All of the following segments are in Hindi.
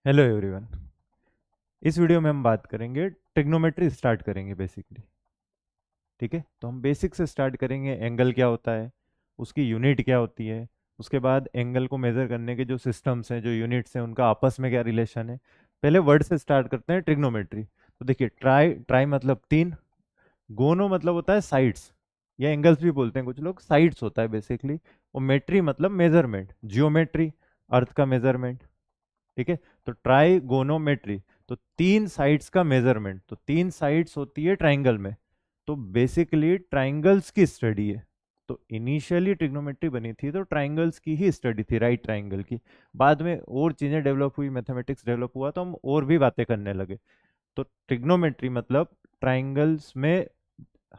Hello everyone. इस वीडियो में हम बात करेंगे ट्रिग्नोमेट्री स्टार्ट करेंगे बेसिकली। ठीक है, तो हम बेसिक से स्टार्ट करेंगे। एंगल क्या होता है, उसकी यूनिट क्या होती है, उसके बाद एंगल को मेजर करने के जो सिस्टम्स हैं, जो यूनिट्स हैं, उनका आपस में क्या रिलेशन है। पहले वर्ड से स्टार्ट करते हैं, ट्रिग्नोमेट्री। तो देखिए, ट्राई ट्राई मतलब तीन, गोनो मतलब होता है साइड्स, या एंगल्स भी बोलते हैं कुछ लोग, साइड्स होता है बेसिकली। और मेट्री मतलब मेजरमेंट, जियोमेट्री, अर्थ का मेजरमेंट। ठीक है, तो ट्राइगोनोमेट्री, तो तीन साइड्स का मेजरमेंट। तो तीन साइड्स होती है ट्राइंगल में, तो बेसिकली ट्राइंगल्स की स्टडी है। तो इनिशियली ट्रिग्नोमेट्री बनी थी तो ट्राइंगल्स की ही स्टडी थी, राइट ट्राइंगल की। बाद में और चीजें डेवलप हुई, मैथमेटिक्स डेवलप हुआ, तो हम और भी बातें करने लगे। तो ट्रिग्नोमेट्री मतलब ट्राइंगल्स में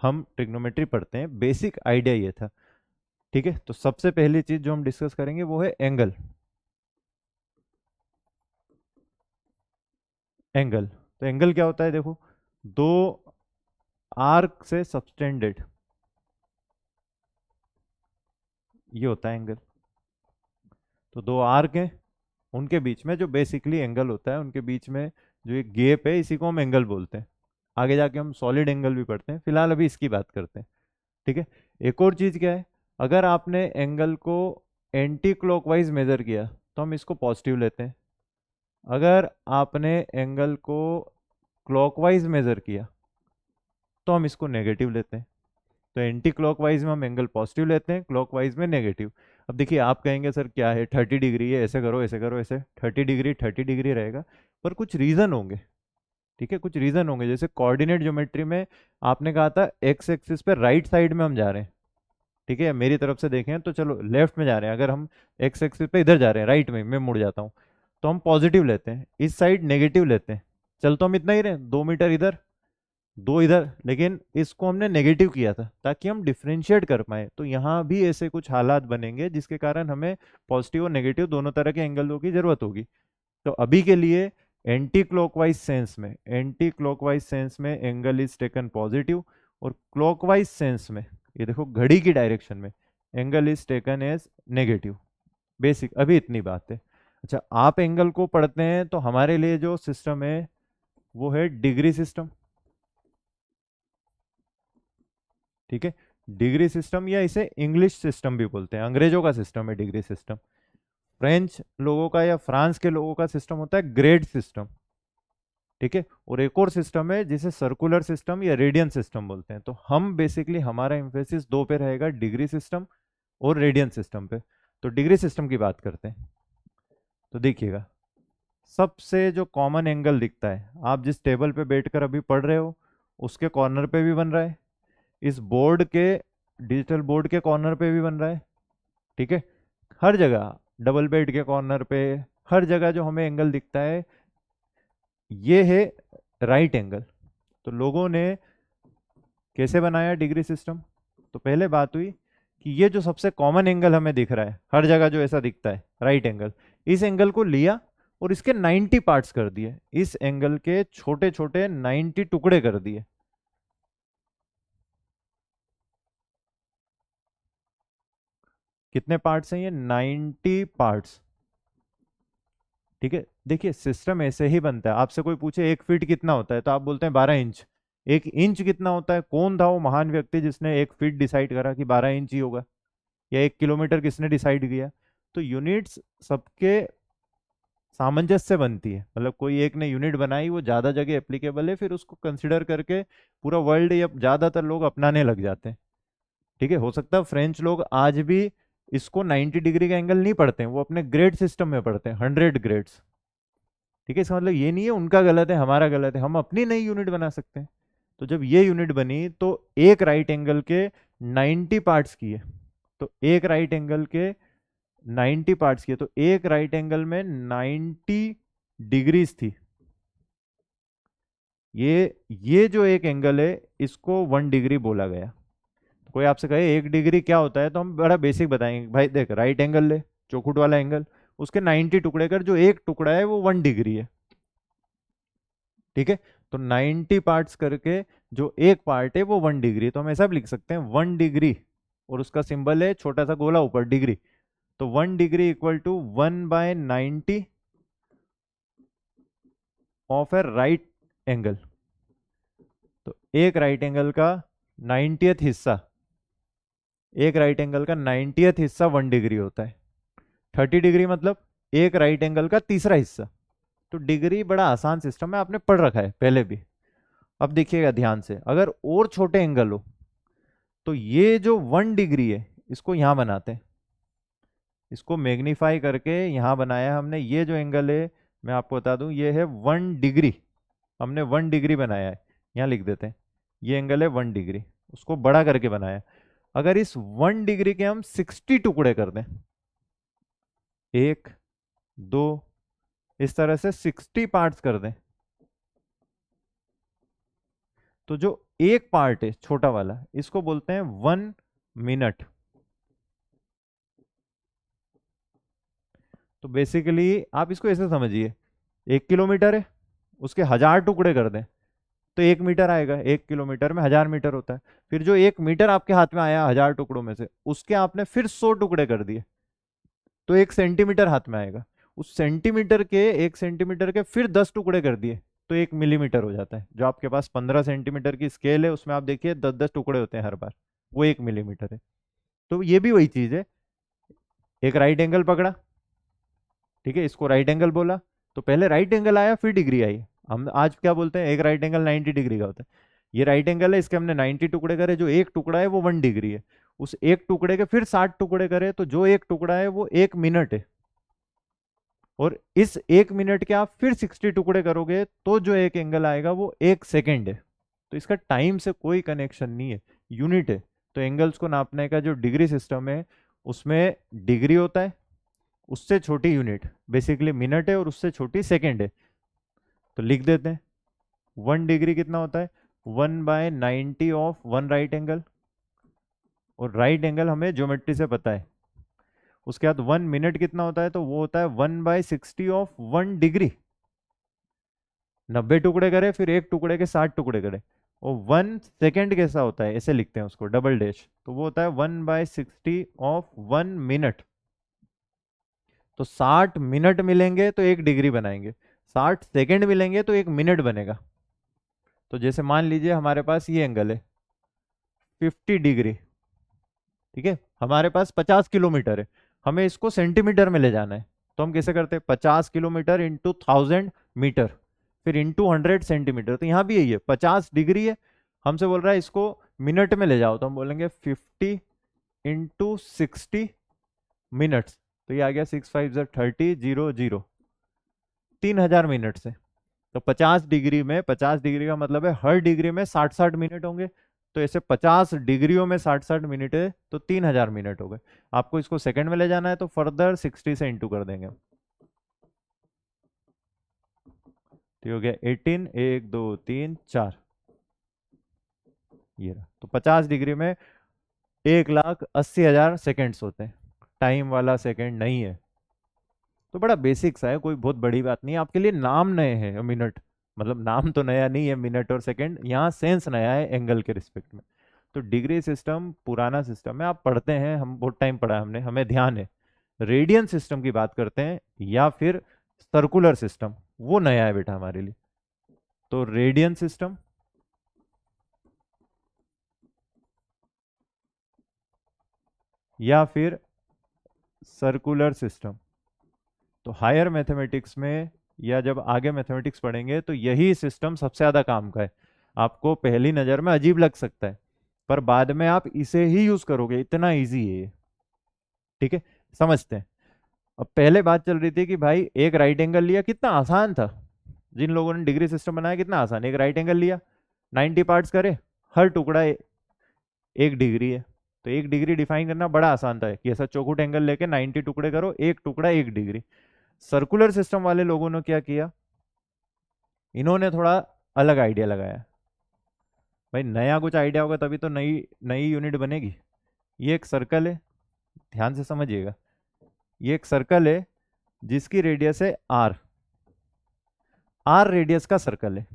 हम ट्रिग्नोमेट्री पढ़ते हैं, बेसिक आइडिया ये था। ठीक है, तो सबसे पहली चीज जो हम डिस्कस करेंगे वो है एंगल। एंगल, तो एंगल क्या होता है, देखो, दो आर्क से सबटेंडेड, ये होता है एंगल। तो दो आर्क हैं, उनके बीच में जो बेसिकली एंगल होता है, उनके बीच में जो एक गैप है, इसी को हम एंगल बोलते हैं। आगे जाके हम सॉलिड एंगल भी पढ़ते हैं, फिलहाल अभी इसकी बात करते हैं। ठीक है, एक और चीज क्या है, अगर आपने एंगल को एंटी क्लॉकवाइज मेजर किया तो हम इसको पॉजिटिव लेते हैं। अगर आपने एंगल को क्लॉकवाइज मेजर किया तो हम इसको नेगेटिव लेते हैं। तो एंटी क्लॉकवाइज में हम एंगल पॉजिटिव लेते हैं, क्लॉकवाइज में नेगेटिव। अब देखिए, आप कहेंगे सर क्या है, 30 डिग्री है, ऐसे करो ऐसे करो ऐसे, 30 डिग्री 30 डिग्री रहेगा। पर कुछ रीजन होंगे। ठीक है, कुछ रीजन होंगे, जैसे कोऑर्डिनेट ज्योमेट्री में आपने कहा था एक्स एक्सिस पे राइट साइड में हम जा रहे हैं। ठीक है, मेरी तरफ से देखें तो चलो लेफ्ट में जा रहे हैं, अगर हम एक्स एक्सिस पे इधर जा रहे हैं, राइट में मैं मुड़ जाता हूँ, तो हम पॉजिटिव लेते हैं, इस साइड नेगेटिव लेते हैं। चल तो हम इतना ही रहे, 2 मीटर इधर, दो इधर, लेकिन इसको हमने नेगेटिव किया था ताकि हम डिफरेंशिएट कर पाए। तो यहाँ भी ऐसे कुछ हालात बनेंगे जिसके कारण हमें पॉजिटिव और नेगेटिव दोनों तरह के एंगलों की जरूरत होगी। तो अभी के लिए एंटी क्लॉकवाइज सेंस में एंगल इज टेकन पॉजिटिव, और क्लॉकवाइज सेंस में, ये देखो घड़ी की डायरेक्शन में, angle is taken as negative. Basic अभी इतनी बात है। अच्छा, आप एंगल को पढ़ते हैं तो हमारे लिए जो सिस्टम है वो है डिग्री सिस्टम। ठीक है, डिग्री सिस्टम, या इसे इंग्लिश सिस्टम भी बोलते हैं, अंग्रेजों का सिस्टम है डिग्री सिस्टम। फ्रेंच लोगों का या फ्रांस के लोगों का सिस्टम होता है ग्रेड सिस्टम। ठीक है, और एक और सिस्टम है जिसे सर्कुलर सिस्टम या रेडियन सिस्टम बोलते हैं। तो हम बेसिकली, हमारा एम्फेसिस दो पे रहेगा, डिग्री सिस्टम और रेडियन सिस्टम पे। तो डिग्री सिस्टम की बात करते हैं। तो देखिएगा, सबसे जो कॉमन एंगल दिखता है, आप जिस टेबल पे बैठकर अभी पढ़ रहे हो उसके कॉर्नर पे भी बन रहा है, इस बोर्ड के, डिजिटल बोर्ड के कॉर्नर पे भी बन रहा है। ठीक है, हर जगह, डबल बेड के कॉर्नर पे, हर जगह जो हमें एंगल दिखता है ये है राइट एंगल। तो लोगों ने कैसे बनाया डिग्री सिस्टम, तो पहले बात हुई कि ये जो सबसे कॉमन एंगल हमें दिख रहा है हर जगह जो ऐसा दिखता है, राइट एंगल, इस एंगल को लिया और इसके 90 पार्ट्स कर दिए, इस एंगल के छोटे छोटे 90 टुकड़े कर दिए। कितने पार्ट्स हैं ये, 90 पार्ट्स। ठीक है, देखिए सिस्टम ऐसे ही बनता है। आपसे कोई पूछे 1 फीट कितना होता है तो आप बोलते हैं 12 इंच। 1 इंच कितना होता है, कौन था वो महान व्यक्ति जिसने 1 फीट डिसाइड करा कि 12 इंच ही होगा, या 1 किलोमीटर किसने डिसाइड किया। तो यूनिट्स सबके सामंजस्य बनती है, मतलब कोई एक ने यूनिट बनाई, वो ज्यादा जगह एप्लीकेबल है, फिर उसको कंसिडर करके पूरा वर्ल्ड या ज्यादातर लोग अपनाने लग जाते हैं। ठीक है, हो सकता है फ्रेंच लोग आज भी इसको 90 डिग्री का एंगल नहीं पढ़ते हैं, वो अपने ग्रेड सिस्टम में पढ़ते हैं, 100 ग्रेड्स। ठीक है, इसका मतलब ये नहीं है उनका गलत है हमारा गलत है, हम अपनी नई यूनिट बना सकते हैं। तो जब ये यूनिट बनी तो एक राइट एंगल के 90 पार्ट्स किए। तो एक राइट एंगल के 90 पार्ट्स किए, तो एक राइट एंगल में 90 डिग्रीज थी। ये जो एक एंगल है इसको 1 डिग्री बोला गया। तो कोई आपसे कहे 1 डिग्री क्या होता है, तो हम बड़ा बेसिक बताएंगे, भाई देख राइट एंगल ले, चौखुट वाला एंगल, उसके 90 टुकड़े कर, जो एक टुकड़ा है वो 1 डिग्री है। ठीक है, तो 90 पार्ट्स करके जो एक पार्ट है वो 1 डिग्री, तो हम ऐसा भी लिख सकते हैं 1 डिग्री, और उसका सिंबल है छोटा सा गोला ऊपर डिग्री। तो 1 degree equal to 1/90 of a right angle. तो एक राइट एंगल का 90th हिस्सा, एक राइट एंगल का 90th हिस्सा 1 डिग्री होता है। 30 डिग्री मतलब एक राइट एंगल का तीसरा हिस्सा। तो डिग्री बड़ा आसान सिस्टम है, आपने पढ़ रखा है पहले भी। अब देखिएगा ध्यान से, अगर और छोटे एंगल हो तो ये जो 1 डिग्री है इसको यहां बनाते हैं, इसको मैग्नीफाई करके यहां बनाया हमने। ये जो एंगल है मैं आपको बता दूं, ये है 1 डिग्री, हमने 1 डिग्री बनाया है, यहां लिख देते हैं। ये एंगल है 1 डिग्री, उसको बड़ा करके बनाया। अगर इस 1 डिग्री के हम 60 टुकड़े कर दें, 1 2 इस तरह से 60 पार्ट्स कर दें, तो जो एक पार्ट है छोटा वाला, इसको बोलते हैं 1 मिनट। तो बेसिकली आप इसको ऐसे समझिए, 1 किलोमीटर है, उसके 1000 टुकड़े कर दें तो 1 मीटर आएगा। 1 किलोमीटर में 1000 मीटर होता है। फिर जो 1 मीटर आपके हाथ में आया 1000 टुकड़ों में से, उसके आपने फिर 100 टुकड़े कर दिए तो 1 सेंटीमीटर हाथ में आएगा। उस सेंटीमीटर के 1 सेंटीमीटर के फिर 10 टुकड़े कर दिए तो 1 मिलीमीटर हो जाता है। जो आपके पास 15 सेंटीमीटर की स्केल है उसमें आप देखिए 10-10 टुकड़े होते हैं हर बार, वो 1 मिलीमीटर है। तो ये भी वही चीज है, एक राइट एंगल पकड़ा, ठीक है, इसको राइट एंगल बोला, तो पहले राइट एंगल आया फिर डिग्री आई। हम आज क्या बोलते हैं, एक राइट एंगल 90 डिग्री का होता है। ये राइट एंगल है, इसके हमने 90 टुकड़े करे, जो एक टुकड़ा है वो 1 डिग्री है। उस एक टुकड़े के फिर 60 टुकड़े करे तो जो एक टुकड़ा है वो 1 मिनट है। और इस 1 मिनट के आप फिर 60 टुकड़े करोगे तो जो एक एंगल आएगा वो 1 सेकेंड है। तो इसका टाइम से कोई कनेक्शन नहीं है, यूनिट है। तो एंगल्स को नापने का जो डिग्री सिस्टम है उसमें डिग्री होता है, उससे छोटी यूनिट बेसिकली मिनट है, और उससे छोटी सेकेंड है। तो लिख देते हैं 1 डिग्री कितना होता है, 1/90 ऑफ 1 राइट एंगल। और राइट एंगल हमें ज्योमेट्री से पता है। उसके बाद 1 मिनट कितना होता है, तो वो होता है 1/60 ऑफ 1 डिग्री। 90 टुकड़े करे फिर एक टुकड़े के 60 टुकड़े करे। और 1 सेकेंड कैसा होता है, ऐसे लिखते हैं उसको डबल डैश, तो वो होता है 1/60 ऑफ 1 मिनट। तो 60 मिनट मिलेंगे तो 1 डिग्री बनाएंगे, 60 सेकेंड मिलेंगे तो 1 मिनट बनेगा। तो जैसे मान लीजिए हमारे पास ये एंगल है 50 डिग्री, ठीक है, हमारे पास 50 किलोमीटर है, हमें इसको सेंटीमीटर में ले जाना है। तो हम कैसे करते हैं, 50 किलोमीटर इंटू 1000 मीटर फिर इंटू 100 सेंटीमीटर। तो यहाँ भी यही है, 50 डिग्री है, हमसे बोल रहा है इसको मिनट में ले जाओ, तो हम बोलेंगे 50 इंटू 60 मिनट्स। तो ये आ गया 6 5 30 0 0, 3000 मिनट से। तो 50 डिग्री में, 50 डिग्री का मतलब है हर डिग्री में 60-60 मिनट होंगे। तो ऐसे 50 डिग्रियों में 60-60 मिनट है तो 3000 मिनट हो गए। आपको इसको सेकंड में ले जाना है तो फर्दर 60 से इंटू कर देंगे। तो हो गया 18, 1 2 3 4, ये रहा। तो 50 डिग्री में 1,80,000 सेकेंड्स होते हैं, टाइम वाला सेकेंड नहीं है। तो बड़ा बेसिक सा है, कोई बहुत बड़ी बात नहीं है। आपके लिए नाम नए हैं, मिनट मतलब नाम तो नया नहीं है, मिनट और सेकंड, यहाँ सेंस नया है एंगल के रिस्पेक्ट में। तो डिग्री सिस्टम पुराना सिस्टम है, आप पढ़ते हैं, हम बहुत टाइम पढ़ा है हमने, हमें ध्यान है। रेडियन सिस्टम की बात करते हैं या फिर सर्कुलर सिस्टम, वो नया है बेटा हमारे लिए। तो रेडियन सिस्टम या फिर सर्कुलर सिस्टम, तो हायर मैथमेटिक्स में या जब आगे मैथमेटिक्स पढ़ेंगे तो यही सिस्टम सबसे ज़्यादा काम का है। आपको पहली नज़र में अजीब लग सकता है पर बाद में आप इसे ही यूज़ करोगे, इतना इजी है ये, ठीक है। समझते हैं। अब पहले बात चल रही थी कि भाई एक राइट एंगल लिया, कितना आसान था। जिन लोगों ने डिग्री सिस्टम बनाया कितना आसान, एक राइट एंगल लिया, 90 पार्ट्स करे, हर टुकड़ा 1 डिग्री है। तो 1 डिग्री डिफाइन करना बड़ा आसान था कि ऐसा चौखुट एंगल लेके 90 टुकड़े करो, एक टुकड़ा 1 डिग्री। सर्कुलर सिस्टम वाले लोगों ने क्या किया, इन्होंने थोड़ा अलग आइडिया लगाया। भाई नया कुछ आइडिया होगा तभी तो नई नई यूनिट बनेगी। ये एक सर्कल है, ध्यान से समझिएगा, ये एक सर्कल है जिसकी रेडियस है आर, आर रेडियस का सर्कल है।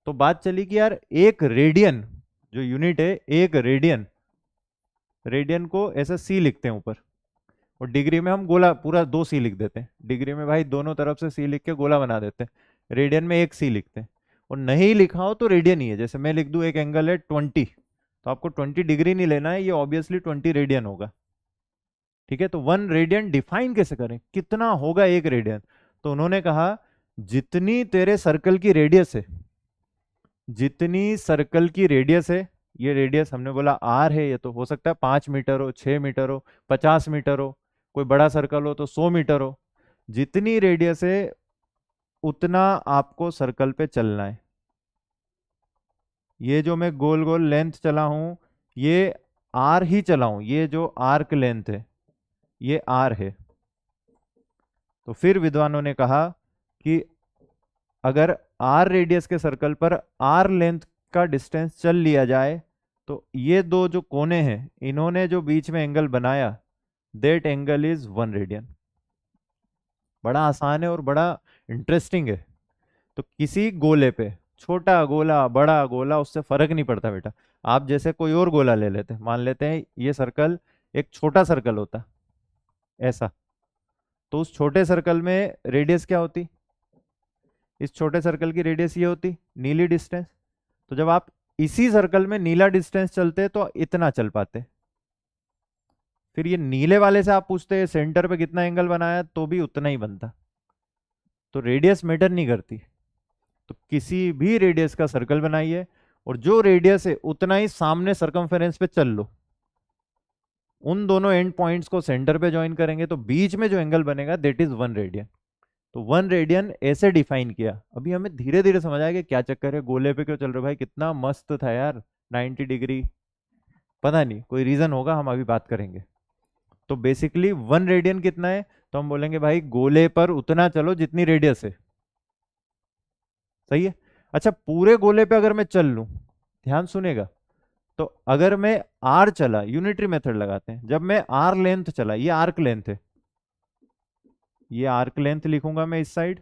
तो बात चली कि यार एक रेडियन जो यूनिट है, एक रेडियन, रेडियन को ऐसा सी लिखते हैं ऊपर, और डिग्री में हम गोला पूरा 2 सी लिख देते हैं। डिग्री में भाई दोनों तरफ से सी लिख के गोला बना देते हैं। रेडियन में एक सी लिखते हैं, और नहीं लिखा हो तो रेडियन ही है। जैसे मैं लिख दूं एक एंगल है 20, तो आपको 20 डिग्री नहीं लेना है, ये ऑब्वियसली 20 रेडियन होगा। ठीक है, तो 1 रेडियन डिफाइन कैसे करें, कितना होगा 1 रेडियन? तो उन्होंने कहा जितनी तेरे सर्कल की रेडियस है, जितनी सर्कल की रेडियस है, ये रेडियस हमने बोला आर है, ये तो हो सकता है 5 मीटर हो, 6 मीटर हो, 50 मीटर हो, कोई बड़ा सर्कल हो तो 100 मीटर हो। जितनी रेडियस है उतना आपको सर्कल पे चलना है। ये जो मैं गोल गोल लेंथ चला हूं, ये आर ही चला हूं, ये जो आर्क लेंथ है ये आर है। तो फिर विद्वानों ने कहा कि अगर आर रेडियस के सर्कल पर आर लेंथ का डिस्टेंस चल लिया जाए, तो ये दो जो कोने हैं इन्होंने जो बीच में एंगल बनाया, दैट एंगल इज 1 रेडियन। बड़ा आसान है और बड़ा इंटरेस्टिंग है। तो किसी गोले पे, छोटा गोला बड़ा गोला उससे फर्क नहीं पड़ता बेटा। आप जैसे कोई और गोला ले लेते, मान लेते हैं ये सर्कल एक छोटा सर्कल होता ऐसा, तो उस छोटे सर्कल में रेडियस क्या होती? इस छोटे सर्कल की रेडियस ये होती नीली डिस्टेंस। तो जब आप इसी सर्कल में नीला डिस्टेंस चलते तो इतना चल पाते। फिर ये नीले वाले से आप पूछते सेंटर पे कितना एंगल बनाया, तो भी उतना ही बनता। तो रेडियस मैटर नहीं करती। तो किसी भी रेडियस का सर्कल बनाइए और जो रेडियस है उतना ही सामने सरकमफेरेंस पे चल लो, उन दोनों एंड पॉइंट्स को सेंटर पे ज्वाइन करेंगे तो बीच में जो एंगल बनेगा दैट इज 1 रेडियन। तो 1 रेडियन ऐसे डिफाइन किया। अभी हमें धीरे धीरे समझ आया कि क्या चक्कर है, गोले पे क्यों चल रहे भाई, कितना मस्त था यार 90 डिग्री। पता नहीं कोई रीजन होगा, हम अभी बात करेंगे। तो बेसिकली 1 रेडियन कितना है, तो हम बोलेंगे भाई गोले पर उतना चलो जितनी रेडियस है। सही है। अच्छा, पूरे गोले पे अगर मैं चल लूं, ध्यान सुनेगा, तो अगर मैं आर चला, यूनिटरी मेथड लगाते हैं, जब मैं आर लेंथ चला, ये आर्क लेंथ है, ये आर्क लेंथ लिखूंगा मैं इस साइड।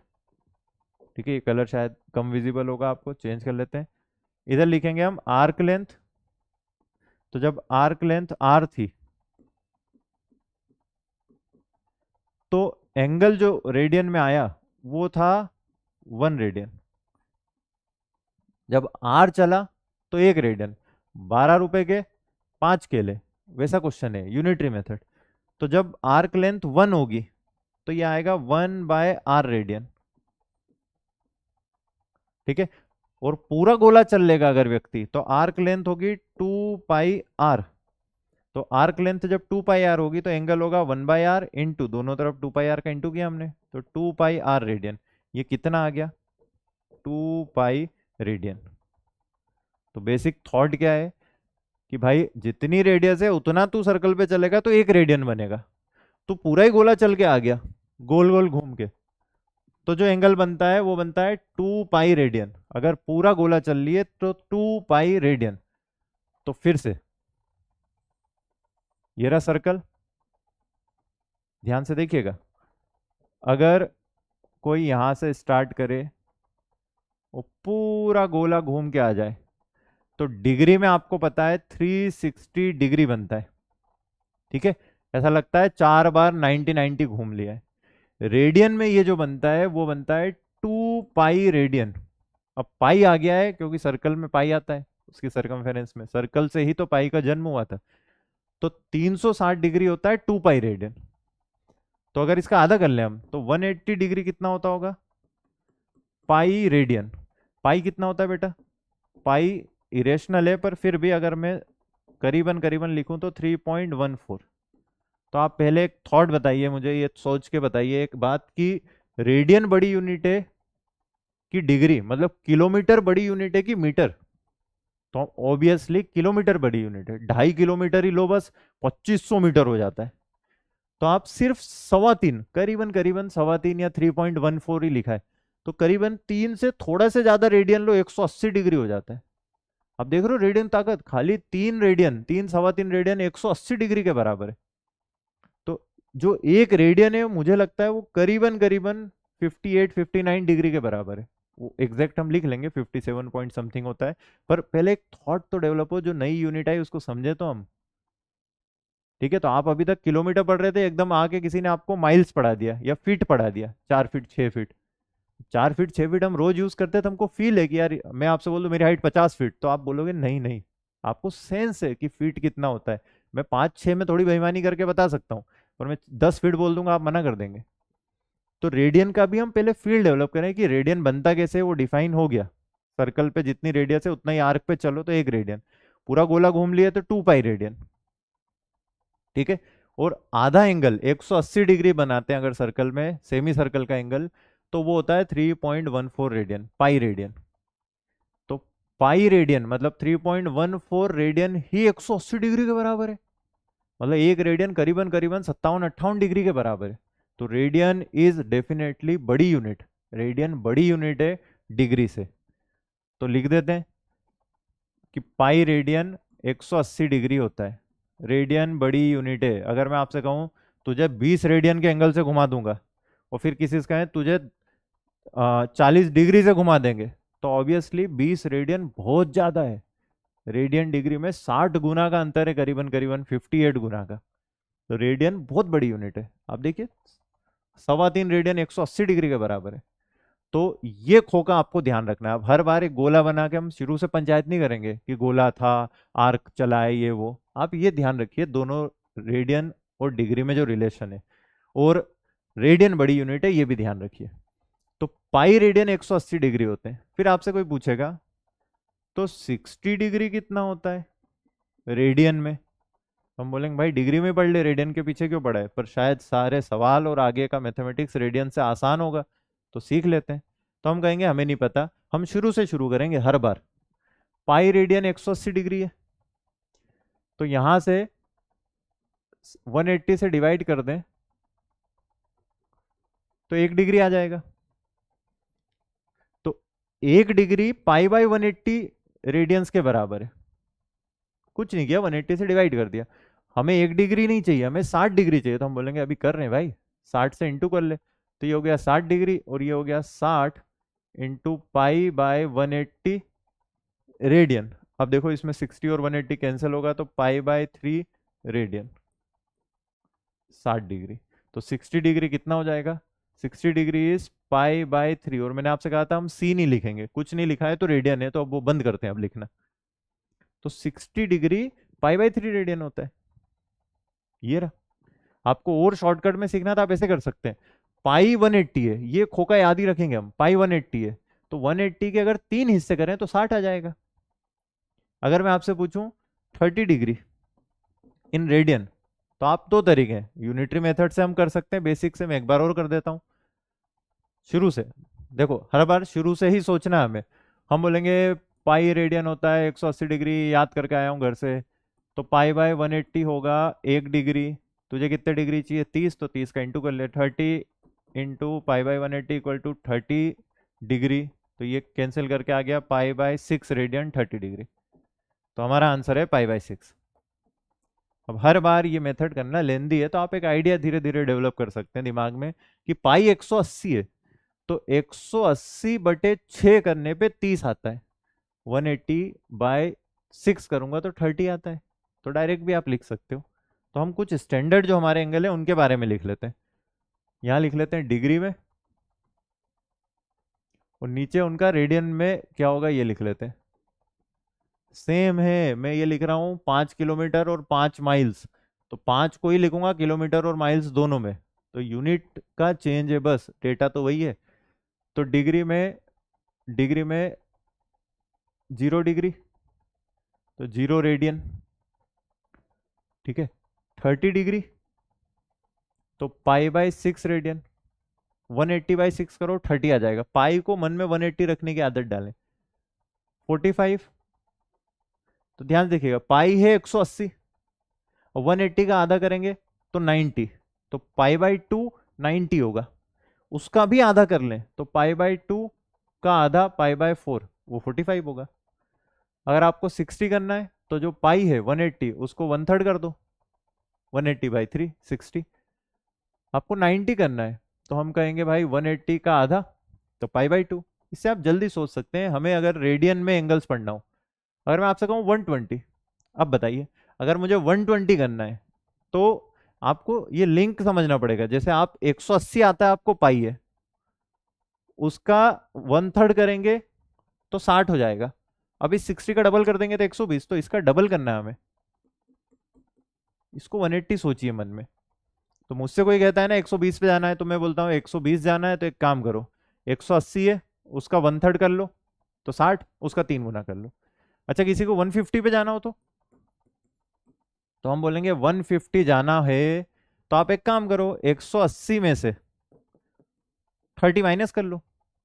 ठीक है, ये कलर शायद कम विजिबल होगा आपको, चेंज कर लेते हैं। इधर लिखेंगे हम आर्क लेंथ। तो जब आर्क लेंथ आर थी, तो एंगल जो रेडियन में आया वो था 1 रेडियन। जब आर चला तो 1 रेडियन, 12 रुपए के 5 केले, वैसा क्वेश्चन है, यूनिटरी मेथड। तो जब आर्क लेंथ 1 होगी तो ये आएगा 1/r रेडियन। ठीक है, और पूरा गोला चल लेगा अगर व्यक्ति, तो आर्क लेंथ होगी 2πr। तो आर्क लेंथ जब 2πr होगी तो एंगल होगा 1/r इंटू, दोनों तरफ 2πr का इंटू किया हमने, तो 2πr रेडियन। ये कितना आ गया? 2π रेडियन। तो बेसिक थॉट क्या है कि भाई जितनी रेडियस है उतना तू सर्कल पे चलेगा तो 1 रेडियन बनेगा। तो पूरा ही गोला चल के आ गया, गोल गोल घूम के, तो जो एंगल बनता है वो बनता है 2π रेडियन। अगर पूरा गोला चल लिए तो 2π रेडियन। तो फिर से ये रहा सर्कल, ध्यान से देखिएगा। अगर कोई यहां से स्टार्ट करे और पूरा गोला घूम के आ जाए, तो डिग्री में आपको पता है 360 डिग्री बनता है। ठीक है, ऐसा लगता है 4 बार 90-90 घूम लिया है। रेडियन में ये जो बनता है वो बनता है 2π रेडियन। अब पाई आ गया है क्योंकि सर्कल में पाई आता है उसकी सरकमफेरेंस में, सर्कल से ही तो पाई का जन्म हुआ था। तो 360 डिग्री होता है 2π रेडियन। तो अगर इसका आधा कर ले हम, तो 180 डिग्री कितना होता होगा? π रेडियन। पाई कितना होता है बेटा? पाई इरेशनल है, पर फिर भी अगर मैं करीबन करीबन लिखूं तो 3.14। तो आप पहले एक थॉट बताइए मुझे, ये सोच के बताइए एक बात, कि रेडियन बड़ी यूनिट है कि डिग्री, मतलब किलोमीटर बड़ी यूनिट है कि मीटर? तो ऑब्वियसली किलोमीटर बड़ी यूनिट है। 2.5 किलोमीटर ही लो बस 2500 मीटर हो जाता है। तो आप सिर्फ 3.25, करीबन करीबन 3.25 या 3.14 ही लिखा है, तो करीबन 3 से थोड़ा से ज्यादा रेडियन लो, 180 डिग्री हो जाता है। अब देख रहे हो रेडियन ताकत, खाली 3 रेडियन, 3 3.25 रेडियन 180 डिग्री के बराबर है। तो जो 1 रेडियन है मुझे लगता है वो करीबन करीबन 58-59 डिग्री के बराबर है। वो एग्जैक्ट हम लिख लेंगे, 57 पॉइंट समथिंग होता है। पर पहले एक थॉट तो डेवलप हो, जो नई यूनिट आई उसको समझे तो हम। ठीक है, तो आप अभी तक किलोमीटर पढ़ रहे थे, एकदम आके किसी ने आपको माइल्स पढ़ा दिया या फीट पढ़ा दिया, 4 फीट 6 फीट। 4 फीट 6 फीट हम रोज यूज करते हैं, तो हमको फील है कि यार मैं आपसे बोल दूं मेरी हाइट 50 फीट, तो आप बोलोगे नहीं नहीं, आपको सेंस है कि फीट कितना होता है। मैं 5 6 में थोड़ी बेईमानी करके बता सकता हूँ, पर मैं 10 फीट बोल दूंगा आप मना कर देंगे। तो रेडियन का भी हम पहले फील्ड डेवलप करें कि रेडियन बनता कैसे है, वो डिफाइन हो गया। सर्कल पे जितनी रेडियस है उतना ही आर्क पे चलो तो 1 रेडियन, पूरा गोला घूम लिया तो 2 पाई रेडियन। ठीक है। और आधा एंगल 180 डिग्री बनाते हैं अगर सर्कल में, सेमी सर्कल का एंगल, तो वो होता है 3.14 रेडियन, पाई रेडियन। तो पाई रेडियन मतलब 3.14 रेडियन ही 180 डिग्री के बराबर है। मतलब 1 रेडियन करीबन करीबन 57 58 डिग्री के बराबर है। तो रेडियन इज डेफिनेटली बड़ी यूनिट, रेडियन बड़ी यूनिट है डिग्री से। तो लिख देते हैं कि पाई रेडियन 180 डिग्री होता है। रेडियन बड़ी यूनिट है। अगर मैं आपसे कहूं तुझे 20 रेडियन के एंगल से घुमा दूंगा, और फिर किसी से कहें तुझे 40 डिग्री से घुमा देंगे, तो ऑब्वियसली 20 रेडियन बहुत ज्यादा है। रेडियन डिग्री में 60 गुना का अंतर है, करीबन करीबन 58 गुना का। तो रेडियन बहुत बड़ी यूनिट है। आप देखिए 3.25 रेडियन 180 डिग्री के बराबर है। तो ये खोका आपको ध्यान रखना है। अब हर बार एक गोला बना के हम शुरू से पंचायत नहीं करेंगे कि गोला था, आर्क चला है, ये वो। आप ये ध्यान रखिए दोनों रेडियन और डिग्री में जो रिलेशन है, और रेडियन बड़ी यूनिट है ये भी ध्यान रखिए। तो पाई रेडियन 180 डिग्री होते हैं। फिर आपसे कोई पूछेगा तो 60 डिग्री कितना होता है रेडियन में, हम बोलेंगे भाई डिग्री में पढ़ ले, रेडियन के पीछे क्यों पढ़ा है, पर शायद सारे सवाल और आगे का मैथमेटिक्स रेडियन से आसान होगा तो सीख लेते हैं। तो हम कहेंगे हमें नहीं पता, हम शुरू से शुरू करेंगे हर बार। पाई रेडियन 180 डिग्री है, तो यहां से 180 से डिवाइड कर दें तो 1 डिग्री आ जाएगा। तो 1 डिग्री पाई बाई 180 रेडियंस के बराबर है। कुछ नहीं किया, 180 से डिवाइड कर दिया। हमें 1 डिग्री नहीं चाहिए, हमें 60 डिग्री चाहिए। तो हम बोलेंगे अभी कर रहे हैं भाई, 60 से इंटू कर ले। तो ये हो गया 60 डिग्री, और ये हो गया 60 इंटू पाई बाय 180 रेडियन। अब देखो इसमें 60 और 180 कैंसिल होगा, तो पाई बाय 3 रेडियन 60 डिग्री। तो 60 डिग्री कितना हो जाएगा, 60 डिग्री इज पाई बाय 3। और मैंने आपसे कहा था हम सी नहीं लिखेंगे, कुछ नहीं लिखा है तो रेडियन है, तो अब वो बंद करते हैं अब लिखना। तो 60 डिग्री पाई बाय 3 रेडियन होता है। ये रहा। आपको और शॉर्टकट में सीखना था आप ऐसे कर सकते हैं, पाई 180 है, ये खोका याद ही रखेंगे हम, पाई 180 है, तो 180 के अगर 3 हिस्से करें तो 60 आ जाएगा। अगर मैं आपसे पूछूं 30 डिग्री इन रेडियन, तो आप दो तरीके हैं, यूनिटरी मेथड से हम कर सकते हैं, बेसिक से मैं एक बार और कर देता हूं शुरू से। देखो हर बार शुरू से ही सोचना है हमें। हम बोलेंगे पाई रेडियन होता है 180 डिग्री, याद करके आया हूँ घर से। तो पाई बाय 180 होगा 1 डिग्री। तुझे कितने डिग्री चाहिए, 30, तो 30 का इंटू कर ले, 30 into pi by 180 equal to 30 degree. तो ये कैंसिल करके आ गया पाई बाय 6 रेडियन 30 डिग्री। तो हमारा आंसर है पाई बाय 6। अब हर बार ये मेथड करना लेंदी है, तो आप एक आइडिया धीरे धीरे डेवलप कर सकते हैं दिमाग में कि पाई 180 है, तो 180 बटे 6 करने पे 30 आता है, 180 बाय 6 करूंगा तो 30 आता है। तो डायरेक्ट भी आप लिख सकते हो। तो हम कुछ स्टैंडर्ड जो हमारे एंगल है उनके बारे में लिख लेते हैं। यहां लिख लेते हैं डिग्री में, और नीचे उनका रेडियन में क्या होगा ये लिख लेते हैं। सेम है, मैं ये लिख रहा हूँ 5 किलोमीटर और 5 माइल्स, तो 5 को ही लिखूंगा किलोमीटर और माइल्स दोनों में, तो यूनिट का चेंज है बस, डेटा तो वही है। तो डिग्री में 0 डिग्री, तो 0 रेडियन। ठीक है। 30 डिग्री, तो पाई बाय 6 रेडियन। 180 बाई 6 करो 30 आ जाएगा, पाई को मन में 180 रखने की आदत डालें। 45, तो ध्यान देखिएगा पाई है 180, और 180 का आधा करेंगे तो 90, तो पाई बाई 2 90 होगा। उसका भी आधा कर लें तो पाई बाई 2 का आधा पाई बाय 4 वो 45 होगा। अगर आपको 60 करना है तो जो पाई है 180 उसको 1/3 कर दो, 180 बाई 3 60। आपको 90 करना है तो हम कहेंगे भाई 180 का आधा, तो पाई बाई 2। इससे आप जल्दी सोच सकते हैं हमें अगर रेडियन में एंगल्स पढ़ना हो। अगर मैं आपसे कहूँ 120, अब बताइए अगर मुझे 120 करना है तो आपको ये लिंक समझना पड़ेगा। जैसे आप 180 आता है आपको पाई है, उसका 1/3 करेंगे तो 60 हो जाएगा। अभी 60 का डबल कर देंगे तो 120, तो इसका डबल करना है हमें। इसको 180 सोचिए मन में। तो मुझसे कोई कहता है ना 120 पे जाना है, तो मैं बोलता हूँ 120 जाना है तो एक काम करो, 180 है उसका 1/3 कर लो तो 60, उसका 3 गुना कर लो। अच्छा किसी को 150 पे जाना हो तो हम बोलेंगे 150 जाना है, तो आप एक काम करो 180 में से 30 माइनस कर लो।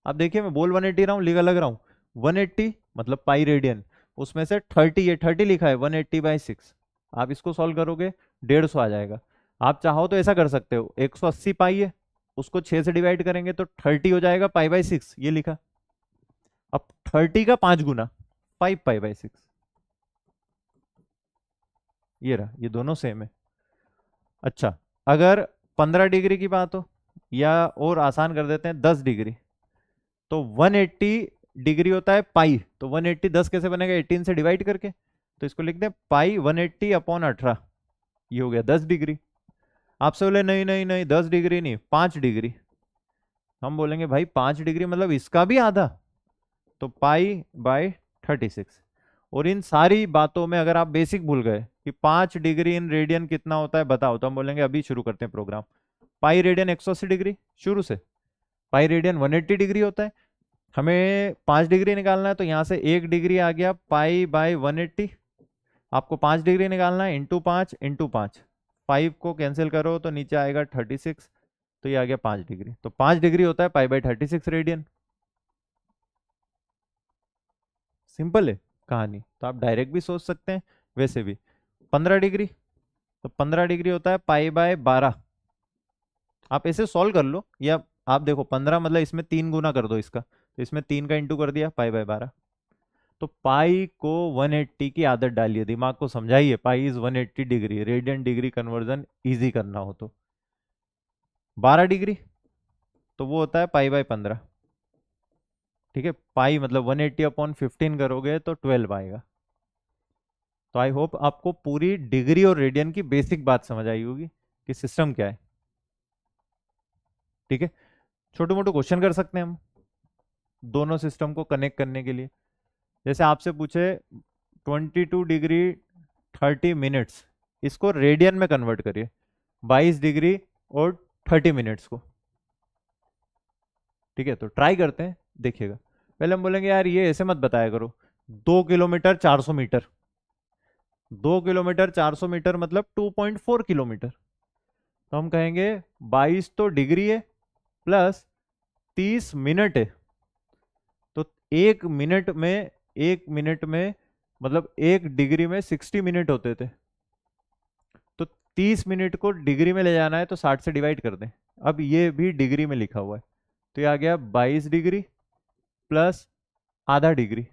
अब देखिए मैं बोल 180 रहा हूँ, लिखा लग रहा हूँ 180 मतलब पाई रेडियन, उसमें से 30, ये 30 लिखा है 180/6। आप इसको सॉल्व करोगे 150 आ जाएगा। आप चाहो तो ऐसा कर सकते हो, 180 पाई है उसको 6 से डिवाइड करेंगे तो 30 हो जाएगा पाई/6, ये लिखा। अब 30 का 5 गुना 5 पाई/6, ये रहा, ये दोनों सेम है। अच्छा अगर 15 डिग्री की बात हो, या और आसान कर देते हैं 10 डिग्री, तो 180 डिग्री होता है पाई, तो 180 10 कैसे बनेगा, 18 से डिवाइड करके, तो इसको लिखते हैं पाई 180/18, ये हो गया 10 डिग्री। आपसे बोले नहीं नहीं नहीं 10 डिग्री नहीं 5 डिग्री, हम बोलेंगे भाई 5 डिग्री मतलब इसका भी आधा, तो पाई/36। और इन सारी बातों में अगर आप बेसिक भूल गए कि 5 डिग्री इन रेडियन कितना होता है बताओ, तो हम बोलेंगे अभी शुरू करते हैं प्रोग्राम। पाई रेडियन 180 डिग्री शुरू से, पाई रेडियन 180 डिग्री होता है, हमें 5 डिग्री निकालना है, तो यहाँ से 1 डिग्री आ गया पाई/180। आपको 5 डिग्री निकालना है, इंटू 5, 5 को कैंसिल करो तो नीचे आएगा 36, तो ये आ गया 5 डिग्री। तो 5 डिग्री होता है पाई/36 रेडियन। सिंपल है कहानी, तो आप डायरेक्ट भी सोच सकते हैं, वैसे भी। 15 डिग्री, तो 15 डिग्री होता है पाई/12। आप ऐसे सॉल्व कर लो, या आप देखो 15 मतलब इसमें 3 गुना कर दो इसका, तो इसमें 3 का इंटू कर दिया पाई/12। तो पाई को 180 की आदत डालिए, दिमाग को समझाइए pi is 180 degree, radian degree conversion easy करना हो तो। 12 डिग्री तो वो होता है पाई/15, ठीक है। पाई मतलब 180/15 करोगे तो 12 आएगा। तो आई होप आपको पूरी डिग्री और रेडियन की बेसिक बात समझ आई होगी कि सिस्टम क्या है, ठीक है। छोटे मोटे क्वेश्चन कर सकते हैं हम दोनों सिस्टम को कनेक्ट करने के लिए। जैसे आपसे पूछे 22 डिग्री 30 मिनट्स, इसको रेडियन में कन्वर्ट करिए, 22 डिग्री और 30 मिनट्स को, ठीक है। तो ट्राई करते हैं, देखिएगा। पहले हम बोलेंगे यार ये ऐसे मत बताया करो, 2 किलोमीटर 400 मीटर, 2 किलोमीटर 400 मीटर मतलब 2.4 किलोमीटर। तो हम कहेंगे 22 तो डिग्री है प्लस 30 मिनट है, तो 1 मिनट में मतलब 1 डिग्री में 60 मिनट होते थे, तो 30 मिनट को डिग्री में ले जाना है तो 60 से डिवाइड कर दें। अब ये भी डिग्री में लिखा हुआ है, तो ये आ गया 22 डिग्री प्लस आधा डिग्री।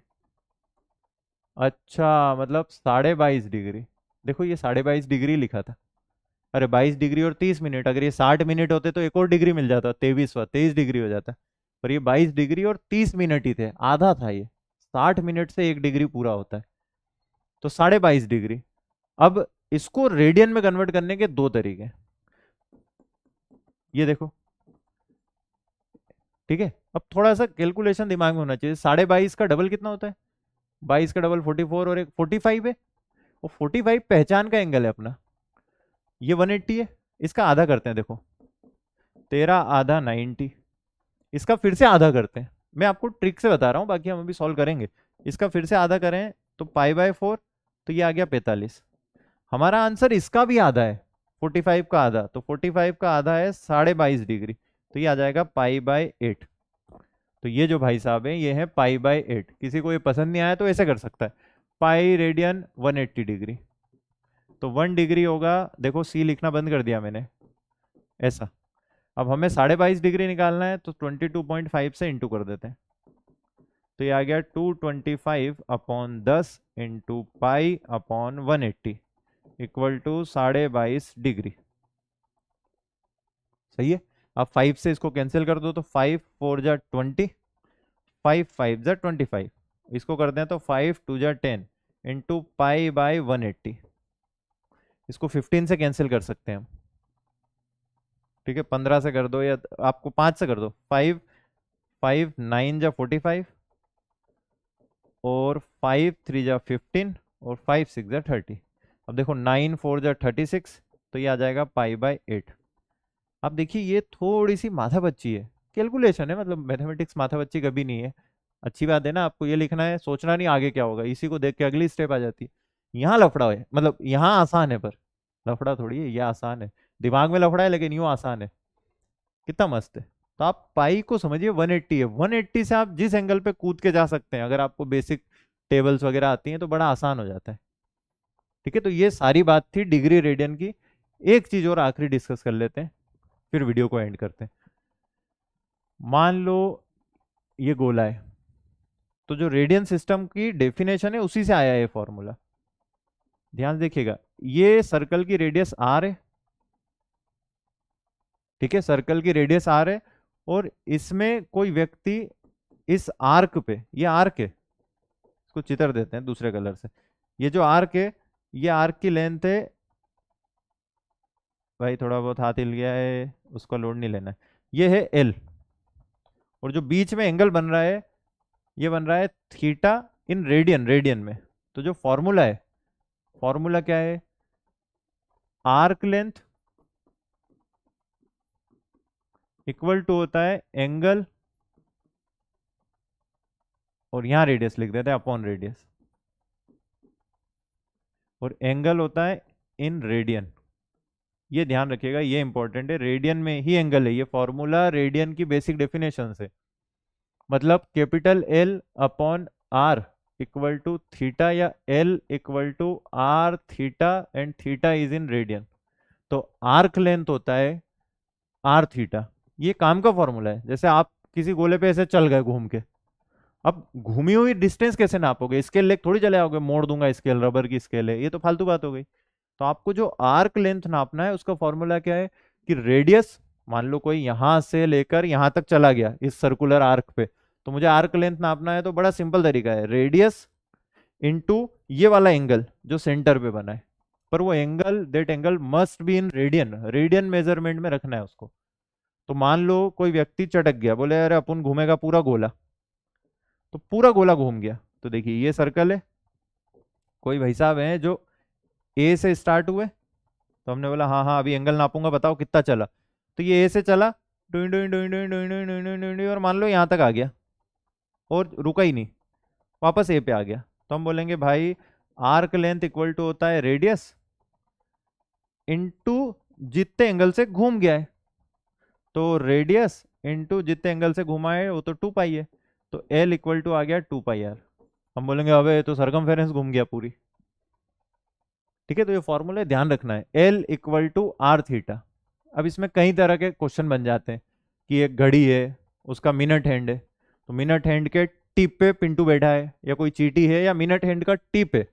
अच्छा मतलब 22.5 डिग्री, देखो ये 22.5 डिग्री लिखा था। अरे 22 डिग्री और 30 मिनट, अगर ये 60 मिनट होते तो एक और डिग्री मिल जाता, 23 डिग्री हो जाता। पर ये 22 डिग्री और 30 मिनट ही थे, आधा था ये, 60 मिनट से 1 डिग्री पूरा होता है, तो 22.5 डिग्री। अब इसको रेडियन में कन्वर्ट करने के दो तरीके, ये देखो, ठीक है। अब थोड़ा सा कैलकुलेशन दिमाग में होना चाहिए, 22.5 का डबल कितना होता है, 22 का डबल 44 और एक 45 है, वो 45 पहचान का एंगल है अपना, ये 180 है, इसका आधा करते हैं, देखो 13 आधा 90, इसका फिर से आधा करते हैं, मैं आपको ट्रिक से बता रहा हूँ, बाकी हम अभी सॉल्व करेंगे। इसका फिर से आधा करें तो पाई/4, तो ये आ गया 45। हमारा आंसर इसका भी आधा है, 45 का आधा, तो 45 का आधा है 22.5 डिग्री, तो ये आ जाएगा पाई/8। तो ये जो भाई साहब हैं ये है पाई/8। किसी को ये पसंद नहीं आया तो ऐसे कर सकता है, पाई रेडियन 180 डिग्री, तो 1 डिग्री होगा, देखो सी लिखना बंद कर दिया मैंने ऐसा। अब हमें 22.5 डिग्री निकालना है, तो 22.5 से इंटू कर देते हैं, तो ये आ गया 225/10 इंटू पाई/180 इक्वल टू 22.5 डिग्री, सही है। अब 5 से इसको कैंसिल कर दो, तो 5 4 जा 20, 5 5 जा 25, इसको कर दें तो 5 2 जा 10 इंटू पाई/180, इसको 15 से कैंसिल कर सकते हैं हम, ठीक है। 15 से कर दो या आपको 5 से कर दो, 5 5 9 जा 45 और 5 3 जा 15 और 5 6 जा 30। अब देखो 9 4 जा 36, तो ये आ जाएगा π/8। अब देखिए ये थोड़ी सी माथा बच्ची है, कैलकुलेशन है, मतलब मैथमेटिक्स माथा बच्ची कभी नहीं है। अच्छी बात है ना, आपको ये लिखना है, सोचना नहीं आगे क्या होगा, इसी को देख के अगली स्टेप आ जाती है। यहाँ लफड़ा है, मतलब यहाँ आसान है, पर लफड़ा थोड़ी है, ये आसान है। दिमाग में लफड़ा है लेकिन यूं आसान है। कितना मस्त है। तो आप पाई को समझिए 180 है, 180 से आप जिस एंगल पे कूद के जा सकते हैं, अगर आपको बेसिक टेबल्स वगैरह आती हैं तो बड़ा आसान हो जाता है। ठीक है, तो ये सारी बात थी डिग्री रेडियन की। एक चीज और आखिरी डिस्कस कर लेते हैं, फिर वीडियो को एंड करते हैं। मान लो ये गोला है, तो जो रेडियन सिस्टम की डेफिनेशन है उसी से आया है फॉर्मूला। ध्यान से देखिएगा, ये सर्कल की रेडियस आर है। ठीक है, सर्कल की रेडियस आर है, और इसमें कोई व्यक्ति इस आर्क पे, ये आर्क है, इसको चित्र देते हैं दूसरे कलर से। ये जो आर्क है, ये आर्क की लेंथ है, भाई थोड़ा बहुत हाथ हिल गया है, उसका लोड नहीं लेना है, ये है एल। और जो बीच में एंगल बन रहा है, ये बन रहा है थीटा इन रेडियन, रेडियन में। तो जो फॉर्मूला है, फॉर्मूला क्या है, आर्क लेंथ इक्वल टू होता है एंगल, और यहां रेडियस लिख देते हैं अपॉन रेडियस, और एंगल होता है इन रेडियन। ये ध्यान रखिएगा, ये इंपॉर्टेंट है, रेडियन में ही एंगल है। ये फॉर्मूला रेडियन की बेसिक डेफिनेशन से, मतलब capital L upon R equal to theta, या L equal to R theta, and theta is in radian. तो आर्क लेंथ होता है आर थीटा। ये काम का फॉर्मूला है। जैसे आप किसी गोले पे ऐसे चल गए घूम के, अब घूमी हुई डिस्टेंस कैसे नापोगे, स्केल लेके थोड़ी चले आओगे, मोड़ दूंगा स्केल, रबर की स्केल है, ये तो फालतू बात हो गई। तो आपको जो आर्क लेंथ नापना है उसका फॉर्मूला क्या है, कि रेडियस, मान लो कोई यहां से लेकर यहां तक चला गया इस सर्कुलर आर्क पे, तो मुझे आर्क लेंथ नापना है, तो बड़ा सिंपल तरीका है, रेडियस इनटू ये वाला एंगल जो सेंटर पे बना है। पर वो angle, that angle must be in radian, radian measurement में रखना है उसको। तो मान लो कोई व्यक्ति चटक गया, बोले अरे अपन घूमेगा पूरा गोला, तो पूरा गोला घूम गया। तो देखिए ये सर्कल है, कोई भाई साहब हैं जो ए से स्टार्ट हुए, तो हमने बोला हाँ हाँ अभी एंगल नापूंगा, बताओ कितना चला। तो ये ए से चला, dewy dewy dewy dewy dewy dewy dewy dewy dewy dewy, और मान लो यहाँ तक आ गया और रुका ही नहीं, वापस ए पे आ गया। तो हम बोलेंगे भाई आर्क लेंथ इक्वल टू होता है रेडियस इनटू जितने एंगल से घूम गया है। तो रेडियस इनटू जितने एंगल से घुमा है वो तो 2 पाई है, तो एल इक्वल टू आ गया 2 पाई आर। हम बोलेंगे अबे तो सरकमफेरेंस घूम गया पूरी। ठीक है, तो ये फॉर्मूला ध्यान रखना है, L equal to R theta. अब इसमें कई तरह के क्वेश्चन बन जाते हैं, कि एक घड़ी है, उसका मिनट हैंड है, तो मिनट हैंड के टिप पे पिंटू बैठा है, या कोई चीटी है, या मिनट हैंड का टिप है।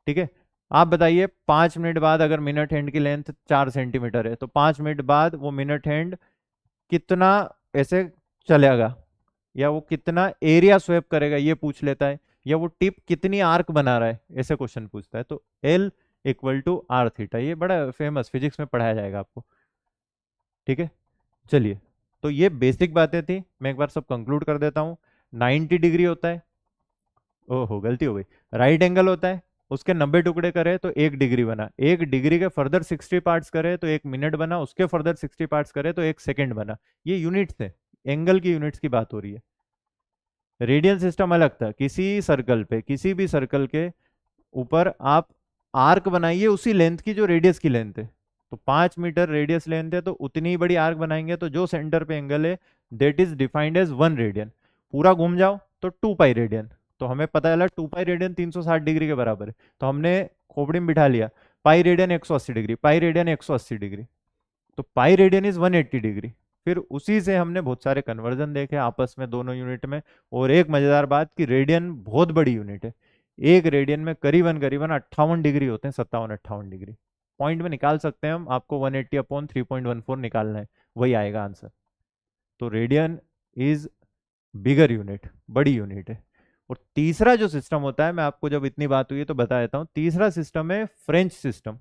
ठीक है, आप बताइए 5 मिनट बाद अगर मिनट हैंड की लेंथ 4 सेंटीमीटर है, तो 5 मिनट बाद वो मिनट हैंड कितना ऐसे चलेगा, या वो कितना एरिया स्वेप करेगा ये पूछ लेता है, या वो टिप कितनी आर्क बना रहा है, ऐसे क्वेश्चन पूछता है। तो L equal to R theta, ये बड़ा फेमस, फिजिक्स में पढ़ाया जाएगा आपको। ठीक है, चलिए, तो ये बेसिक बातें थी, मैं एक बार सब कंक्लूड कर देता हूँ। 90 डिग्री होता है, ओहो गलती हो गई, राइट एंगल होता है, उसके 90 टुकड़े करे तो 1 डिग्री बना, 1 डिग्री के फर्दर 60 पार्ट्स करे तो 1 मिनट बना, उसके फर्दर 60 पार्ट्स करे तो 1 सेकेंड बना। ये यूनिट्स है, एंगल की यूनिट्स की बात हो रही है। रेडियन सिस्टम अलग था, किसी सर्कल पे, किसी भी सर्कल के ऊपर आप आर्क बनाइए उसी लेंथ की जो रेडियस की लेंथ है। तो 5 मीटर रेडियस लेंथ है, तो उतनी ही बड़ी आर्क बनाएंगे, तो जो सेंटर पे एंगल है that is defined as 1 radian. पूरा घूम जाओ तो 2 पाई रेडियन। तो हमें पता चला 2 पाई रेडियन 360 डिग्री के बराबर है, तो हमने खोपड़ी में बिठा लिया, pi radian 180 degree, pi radian 180 degree, तो पाई रेडियन इज 180 डिग्री। फिर उसी से हमने बहुत सारे कन्वर्जन देखे आपस में दोनों यूनिट में। और एक मजेदार बात कि रेडियन बहुत बड़ी यूनिट है, एक रेडियन में करीबन करीबन 58 डिग्री होते हैं, 57-58 डिग्री। पॉइंट में निकाल सकते हैं हम, आपको 180/3.14 निकालना है, वही आएगा आंसर। तो रेडियन इज बिगर यूनिट, बड़ी यूनिट है। और तीसरा जो सिस्टम होता है, मैं आपको जब इतनी बात हुई है तो बता देता हूं, तीसरा सिस्टम है French system,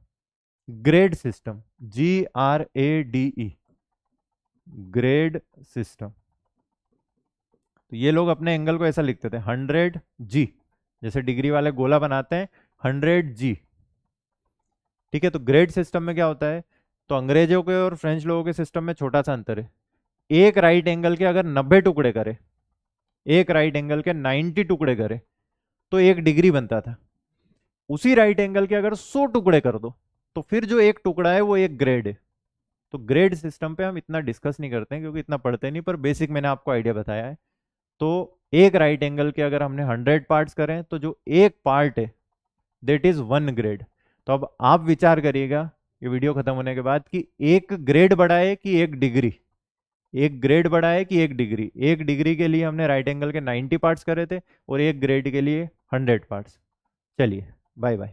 grade system, GRADE, grade system. तो ये लोग अपने एंगल को ऐसा लिखते थे 100G, जैसे डिग्री वाले गोला बनाते हैं 100G। ठीक है, तो ग्रेड सिस्टम में क्या होता है, तो अंग्रेजों के और फ्रेंच लोगों के सिस्टम में छोटा सा अंतर है। एक राइट एंगल के अगर 90 टुकड़े करे, एक राइट एंगल के 90 टुकड़े करे तो 1 डिग्री बनता था। उसी राइट एंगल के अगर 100 टुकड़े कर दो तो फिर जो एक टुकड़ा है वो 1 ग्रेड है। तो ग्रेड सिस्टम पे हम इतना डिस्कस नहीं करते हैं क्योंकि इतना पढ़ते नहीं, पर बेसिक मैंने आपको आइडिया बताया है। तो एक राइट एंगल के अगर हमने 100 पार्ट्स करें तो जो एक पार्ट है दैट इज 1 ग्रेड। तो अब आप विचार करिएगा ये वीडियो खत्म होने के बाद कि 1 ग्रेड बड़ा है कि 1 डिग्री, 1 ग्रेड बड़ा है कि 1 डिग्री। 1 डिग्री के लिए हमने राइट एंगल के 90 पार्ट्स करे थे और 1 ग्रेड के लिए 100 पार्ट्स। चलिए बाय बाय।